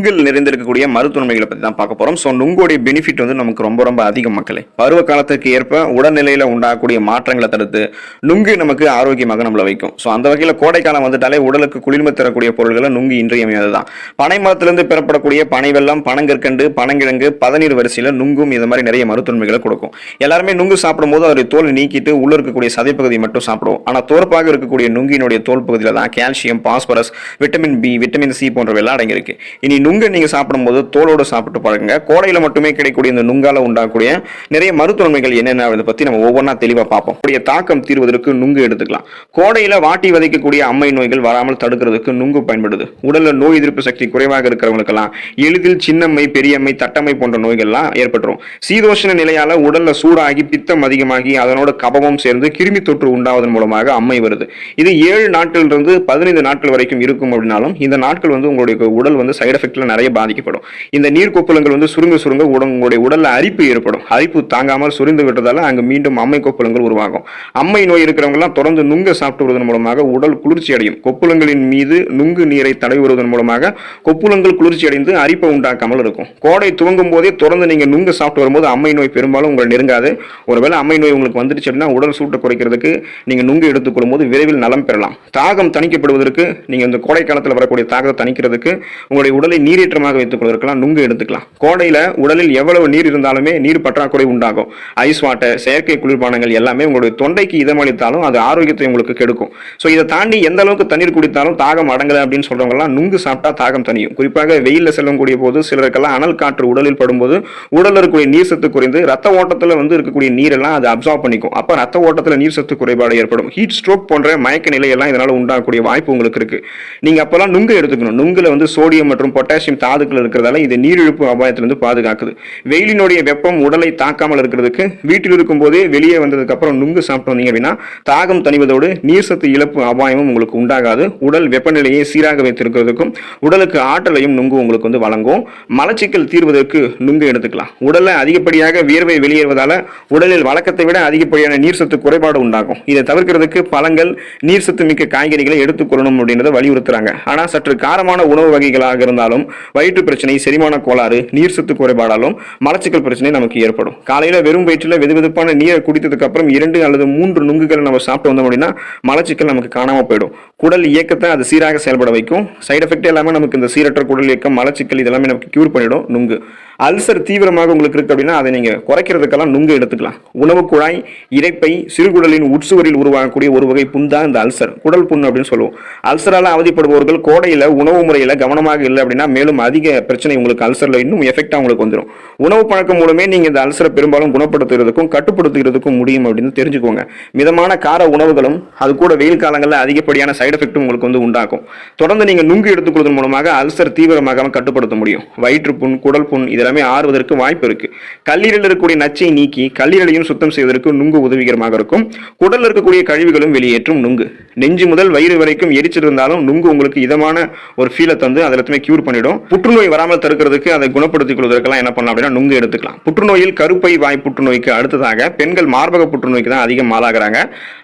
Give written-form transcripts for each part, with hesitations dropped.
நுங்கில் நிறைந்திருக்கக்கூடிய மருத்துவமைகளை பற்றி தான் பார்க்க போகிறோம். ஸோ நுங்கோடைய பெனிஃபிட் வந்து நமக்கு ரொம்ப ரொம்ப அதிகம் மக்களே. பருவ காலத்துக்கு ஏற்ப உடல்நிலையில் உண்டாகக்கூடிய மாற்றங்களை தடுத்து நுங்கு நமக்கு ஆரோக்கியமாக நம்மளை வைக்கும். ஸோ அந்த வகையில் கோடைக்காலம் வந்துட்டாலே உடலுக்கு குளிர்மை தரக்கூடிய பொருள்களை நுங்கு இன்றியமையாதது தான். பனை மரத்திலிருந்து பெறப்படக்கூடிய பனை வெல்லம், பனங்கற்கண்டு, பனங்கிழங்கு, பதநீர் வரிசையில் நுங்கும் இந்த மாதிரி நிறைய மருத்துவமைகளை கொடுக்கும். எல்லாருமே நுங்கு சாப்பிடும் போது அதோடைய தோல் நீக்கிட்டு உள்ள இருக்கக்கூடிய சதைப்பகுதி மட்டும் சாப்பிடுவோம். ஆனால் தோற்பாக இருக்கக்கூடிய நுங்கினுடைய தோல் பகுதியில் தான் calcium, phosphorus, vitamin B, vitamin C போன்றவையெல்லாம் அடங்கியிருக்கு. இனி நுங்கு நீங்க சாப்பிடும்போது தோலோடு சாப்பிட்டு பாருங்க. கோடையில மட்டுமே கிடைக்கக்கூடிய இந்த நுங்கால உண்டாகக்கூடிய நிறைய மருத்துவமைகள் என்னென்ன அதை பத்தி நம்ம ஒவ்வொன்றா தெளிவா பார்ப்போம். தாக்கம் தீர்வதற்கு நுங்கு எடுத்துக்கலாம். கோடையில வாட்டி வதைக்கக்கூடிய அம்மை நோய்கள் வராமல் தடுக்கிறதுக்கு நுங்கு பயன்படுது. உடல்ல நோய் எதிர்ப்பு சக்தி குறைவாக இருக்கிறவங்களுக்கெல்லாம் எளிதில் சின்னம்மை, பெரியம்மை, தட்டம்மை போன்ற நோய்கள்லாம் ஏற்பட்டுரும். சீதோஷண நிலையால உடல்ல சூடாகி பித்தம் அதிகமாகி அதனோட கபமும் சேர்ந்து கிருமி தொற்று உண்டாவதன் மூலமாக அம்மை வருது. இது 7 நாட்களிலிருந்து 15 நாட்கள் வரைக்கும் இருக்கும். அப்படின்னாலும் இந்த நாட்கள் வந்து உங்களுடைய உடல் வந்து சைடு எஃபெக்ட்ல நிறைய பாதிக்கப்படும். இந்த நீர் கொப்புளங்கள் வந்து சுருங்க சுருங்க உங்களுடைய உடல்ல அரிப்பு ஏற்படும். அரிப்பு தாங்காமல் சுரிந்து விட்டதால அங்கு மீண்டும் அம்மை கொப்புளங்கள் உருவாகும். அம்மை நோய் இருக்கிறவங்க எல்லாம் தொடர்ந்து நுங்க சாப்பிட்டு வருவதன் மூலமாக உடல் குளிர்ச்சி அடையும். கொப்புளங்களின் மீது நுங்கு நீரை தடவி வருவதன் மூலமாக கொப்புளங்கள் குளிர்ச்சி அடைந்து அரிப்பை உண்டாக்காமல் இருக்கும். கோடை துவங்கும் போதே தொடர்ந்து நீங்க நுங்கு சாப்பிட்டு வரும்போது அம்மை நோய் பெரும்பாலும் உங்களை நெருங்காது. ஒருவேளை அம்மை நோய் உங்களுக்கு வந்துருச்சு அப்படின்னா உடல் சூட்டை குறைக்கிறதுக்கு நீங்க நுங்கு எடுத்துக்கொள்ளும் போது விரைவில் நலம் பெறலாம். தாகம் தணிக்கப்படுவதற்கு நீங்க இந்த கோடை காலத்தில் வரக்கூடிய தாகத்தை தணிக்கிறதுக்கு உங்களுடைய உடலை நீரேற்றமாக வைத்துக் கொள்வதற்கெல்லாம் நுங்கு எடுத்துக்கலாம். கோடையில உடலில் எவ்வளவு நீர் இருந்தாலுமே நீர் பற்றாக்குறை உண்டாகும். ஐஸ் வாட்டர், செயற்கை குளிர்பானங்கள் எல்லாமே உங்களுடைய தொண்டைக்கு இதமளித்தாலும் அது ஆரோக்கியத்தை உங்களுக்கு கெடுக்கும். ஸோ இதை தாண்டி எந்த அளவுக்கு தண்ணீர் குடித்தாலும் தாகம் அடங்கலை அப்படின்னு சொல்றவங்க எல்லாம் நுங்கு சாப்பிட்டா தாகம் தனியும். குறிப்பாக வெயிலில் செல்லக்கூடிய போது சிலருக்கெல்லாம் அனல் காற்று உடலில் படும்போது உடலில் இருக்கக்கூடிய நீர் சத்து குறைந்து ரத்த ஓட்டத்தில் வந்து இருக்கக்கூடிய நீரெல்லாம் அது அப்சார்ப் பண்ணிக்கும். அப்போ ரத்த ஓட்டத்தில் நீர் சத்து குறைபாடு ஏற்படும். ஹீட் ஸ்ட்ரோக் போன்ற மயக்க நிலையெல்லாம் இதனால உண்டாகக்கூடிய வாய்ப்பு உங்களுக்கு இருக்கு. நீங்க அப்பெல்லாம் நுங்கு எடுத்துக்கணும். நுங்குல வந்து சோடியம் மற்றும் பொட்டாசியம் தாதுக்கள் இருக்கிறதால இது நீரிழப்பு அபாயத்திலிருந்து பாதுகாக்குது. வெயிலினுடைய வெப்பம் உடலை தாக்காமல் இருக்கிறதுக்கு வீட்டில் இருக்கும் போதே வெளியே வந்ததுக்கு அப்புறம் நுங்கு சாப்பிட்டு வந்தீங்க அப்படின்னா தாகம் தணிவதோடு நீர் சத்து இழப்பு அபாயமும் உங்களுக்கு உண்டாகாது. உடல் வெப்பநிலையை சீராக வைத்திருக்கிறதுக்கும் உடலுக்கு ஆற்றலையும் நுங்கு உங்களுக்கு வந்து வழங்கும். மலச்சிக்கல் தீர்வதற்கு நுங்கு எடுத்துக்கலாம். உடல்ல அதிகப்படியாக வியர்வை வெளியேறுவதால உடலில் வழக்கத்தை விட அதிகப்படியான நீர் சத்து குறைபாடு உண்டாகும். இதை தவிர்க்கிறதுக்கு பழங்கள், நீர் சத்து மிக்க காய்கறிகளை எடுத்துக்கொள்ளணும் அப்படின்றத வலியுறுத்துறாங்க. ஆனா சற்று காரமான உணவு வகைகளாக இருந்தாலும் வயிற்று பிரச்சனை, செரிமான கோளாறு, நீர் சத்து குறைபாடாலும் மலச்சிக்கல் பிரச்சனை நமக்கு ஏற்படும். காலையில வெறும் வயிற்றில் வெதுவெதுப்பான நீரை குடித்ததுக்கு அப்புறம் 2 அல்லது 3 நுங்குகளை நம்ம சாப்பிட்டு வந்தோம் அப்படின்னா மலச்சிக்கல் நமக்கு காணாம போயிடும். குடல் இயக்கத்தை அது சீராக செயல்பட வைக்கும். சைடு எஃபெக்ட் எல்லாமே நமக்கு இந்த சீரற்ற குடல் இயக்கம், மலச்சிக்கல் இதெல்லாமே நமக்கு கியூர் பண்ணிடும் நுங்கு. அல்சர் தீவிரமாக உங்களுக்கு இருக்கு அப்படின்னா அதை நீங்க குறைக்கிறதுக்கெல்லாம் நுங்கு எடுத்துக்கலாம். உணவு குழாய், இரைப்பை, சிறுகுடலின் உட்சுவரில் உருவாகக்கூடிய ஒரு வகை புண் தான் இந்த அல்சர், குடல் புண் அப்படின்னு சொல்லுவோம். அல்சரால அவதிப்படுபவர்கள் கோடையில உணவு முறையில கவனமாக இல்லை அப்படின்னா மேலும் அதிக பிரச்சனை உங்களுக்கு அல்சர்ல இன்னும் எஃபெக்டா உங்களுக்கு வந்துடும். உணவு பழக்கம் மூலமே நீங்க இந்த அல்சரை பெரும்பாலும் குணப்படுத்துகிறதுக்கும் கட்டுப்படுத்துகிறதுக்கும் முடியும் அப்படின்னு தெரிஞ்சுக்கோங்க. மிதமான கார உணவுகளும் அது கூட வெயில் காலங்களில் அதிகப்படியான சைடு எஃபெக்டும் உங்களுக்கு வந்து உண்டாக்கும். தொடர்ந்து நீங்க நுங்கு எடுத்துக்கொள்வதன் மூலமாக அல்சர் தீவிரமாக கட்டுப்படுத்த முடியும். வயிற்று புண், குடல் புண் இதெல்லாமே ஆறுவதற்கு வாய்ப்பு இருக்கு. கல்லீரலில் இருக்கக்கூடிய நச்சை நீக்கி கல்லீரலையும் சுத்தம் செய்வதற்கு நுங்கு உதவிகரமாக இருக்கும். குடலில் இருக்கக்கூடிய கழிவுகளும் வெளியேற்றும் நுங்கு. நெஞ்சு முதல் வயிறு வரைக்கும் எரிச்சல் இருந்தாலும் நுங்கு உங்களுக்கு இதமான ஒரு ஃபீலை தந்து அதில் கியூர் பண்ணிடும். புற்றுநோய் வராமல் தடுக்கிறதுக்கு அதை குணப்படுத்திக் கொள்வதற்கெல்லாம் என்ன பண்ணலாம் அப்படின்னா நுங்கு எடுத்துக்கலாம். புற்றுநோயில் கருப்பை வாய் புற்றுநோய்க்கு அடுத்ததாக பெண்கள் மார்பக புற்றுநோய்க்கு தான் அதிகம் ஆளாகிறாங்க.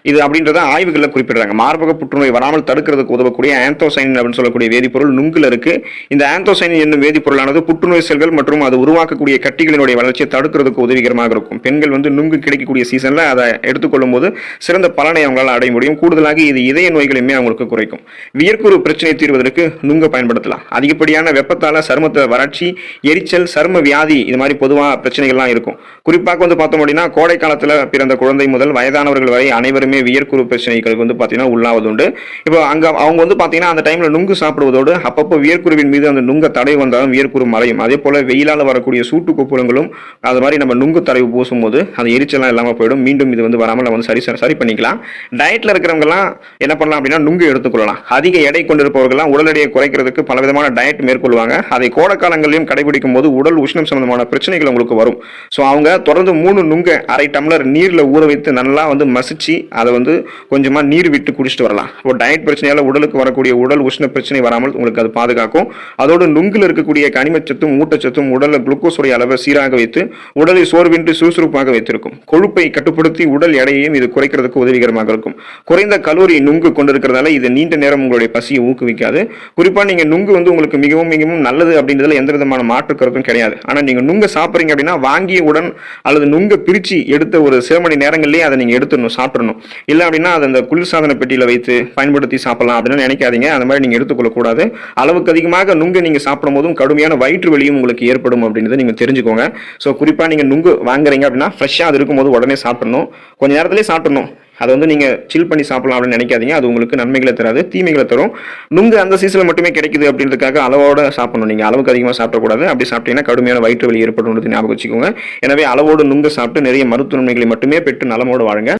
இது அப்படின்றத ஆய்வுகளில் குறிப்பிடுறாங்க. மார்பக புற்றுநோய் வராமல் தடுக்கிறதுக்கு உதவக்கூடிய ஆந்தோசைனின் அப்படின்னு சொல்லக்கூடிய வேதிப்பொருள் நுங்குல இருக்கு. இந்த ஆந்தோசைனின் என்னும் வேதிப்பொருளானது புற்றுநோய் செல்கள் மற்றும் அது உருவாக்கக்கூடிய கட்டிகளினுடைய வளர்ச்சியை தடுக்கிறதுக்கு உதவிகரமாக இருக்கும். பெண்கள் வந்து நுங்கு கிடைக்கக்கூடிய சீசன்ல அதை எடுத்துக்கொள்ளும் போது சிறந்த பலனை அவங்களால் அடைய முடியும். கூடுதலாக இது இதய நோய்களையுமே அவங்களுக்கு குறைக்கும். வியர்க்குரு பிரச்சனை தீர்வதற்கு நுங்க பயன்படுத்தலாம். அதிகப்படியான வெப்பத்தால சருமத்தை வறட்சி, எரிச்சல், சரும வியாதி இது மாதிரி பொதுவாக பிரச்சனைகள்லாம் இருக்கும். குறிப்பாக வந்து பார்த்தோம் அப்படின்னா கோடை காலத்தில் பிறந்த குழந்தை முதல் வயதானவர்கள் வரை அனைவருமே வியர்க்குரு பிரச்சனைகளுக்கு வந்து பார்த்தீங்கன்னா உள்ளாவது உண்டு. இப்போ அவங்க வந்து பார்த்தீங்கன்னா அந்த டைம்ல நுங்கு சாப்பிடுவதோடு அப்பப்போ வியர்க்குருவின் மீது அந்த நுங்க தடை வந்தாலும் வியர்க்குரு மறையும். அதே போல வெயிலால் வரக்கூடிய சூட்டு கொப்புளங்களும் அது மாதிரி நம்ம நுங்கு தடவை பூசும் போது அந்த எரிச்சலாம் இல்லாமல் போயிடும். மீண்டும் இது வந்து வராமல் நம்ம வந்து சரி பண்ணிக்கலாம். டயட்ல இருக்கிறவங்கலாம் என்ன பண்ணலாம் அப்படின்னா நுங்கு எடுத்துக்கொள்ளலாம். அதிக எடை கொண்டிருப்பவர்கள்லாம் உடல் எடையை குறைக்கிறதுக்கு பலவிதமான டயட் மேற்கொள்வாங்க. அதை கோடை காலங்களிலும் கடைபிடிக்கும் போது உடல் உஷ்ணம் சம்பந்தமான பிரச்சனைகள் உங்களுக்கு வரும். ஸோ அவங்க தொடர்ந்து 3 நுங்க 1/2 டம்ளர் நீர்ல ஊற வைத்து நல்லா வந்து மசிச்சு அதை வந்து கொஞ்சமா நீர் விட்டு குடிச்சிட்டு வரலாம். இப்போ டயட் பிரச்சனையால உடலுக்கு வரக்கூடிய உடல் உஷ்ண பிரச்சனை வராமல் உங்களுக்கு அது பாதுகாக்கும். அதோடு நுங்குல இருக்கக்கூடிய கனிமச்சத்தும் ஊட்டச்சத்தும் உடல் ரத்தத்தில் குளுக்கோஸுடைய அளவை சீராக வைத்து உடலை சோர்வின்றி சுறுசுறுப்பாக வைத்திருக்கும். கொழுப்பை கட்டுப்படுத்தி உடல் எடையையும் இது குறைக்கிறதுக்கு உதவிகரமாக இருக்கும். குறைந்த கலோரி நுங்கு கொண்டிருக்கிறதால இது நீண்ட நேரம் உங்களுடைய பசியை ஊக்குவிக்காது. குறிப்பாக நீங்கள் நுங்கு வந்து உங்களுக்கு மிகவும் மிகவும் நல்லது அப்படின்றதுல எந்த விதமான மாற்று கருத்தும் கிடையாது. ஆனால் நீங்கள் நுங்கு சாப்பிட்றீங்க அப்படின்னா வாங்கிய உடன் அல்லது நுங்க பிரித்து எடுத்த ஒரு சில மணி நேரங்கள்லேயே அதை நீங்கள் எடுத்துடணும், சாப்பிடணும். இல்லை அப்படின்னா அதை அந்த குளிர்சாதன பெட்டியில் வைத்து பயன்படுத்தி சாப்பிடலாம் அப்படின்னு நினைக்காதீங்க. அந்த மாதிரி நீங்கள் எடுத்துக்கொள்ளக்கூடாது. அளவுக்கு அதிகமாக நுங்கு நீங்கள் சாப்பிடும் போதும் கடுமையான வயிற்று வலியும் உங்களுக்கு ஏற்படும் அப்படின்றத நீங்கள் தெரிஞ்சுக்கோங்க. ஸோ குறிப்பாக நீங்கள் நுங்கு வாங்குறீங்க அப்படின்னா ஃப்ரெஷ்ஷாக அது இருக்கும்போது உடனே சாப்பிடணும், கொஞ்ச நேரத்திலே சாப்பிடணும். அதை வந்து நீங்கள் சில் பண்ணி சாப்பிடலாம் அப்படின்னு நினைக்காதீங்க. அது உங்களுக்கு நன்மைகளை தராது, தீமைகளை தரும். நுங்கு அந்த சீசனில் மட்டுமே கிடைக்குது அப்படின்றதுக்காக அளவோட சாப்பிடணும். நீங்கள் அளவுக்கு அதிகமாக சாப்பிடக்கூடாது. அப்படி சாப்பிட்டீங்கன்னா கடுமையான வயிற்று வலி ஏற்படும் ஞாபகம் வச்சுக்கோங்க. எனவே அளவோடு நுங்கு சாப்பிட்டு நிறைய மருத்துவ நன்மைகளை மட்டுமே பெற்று நலமோடு வாழுங்க.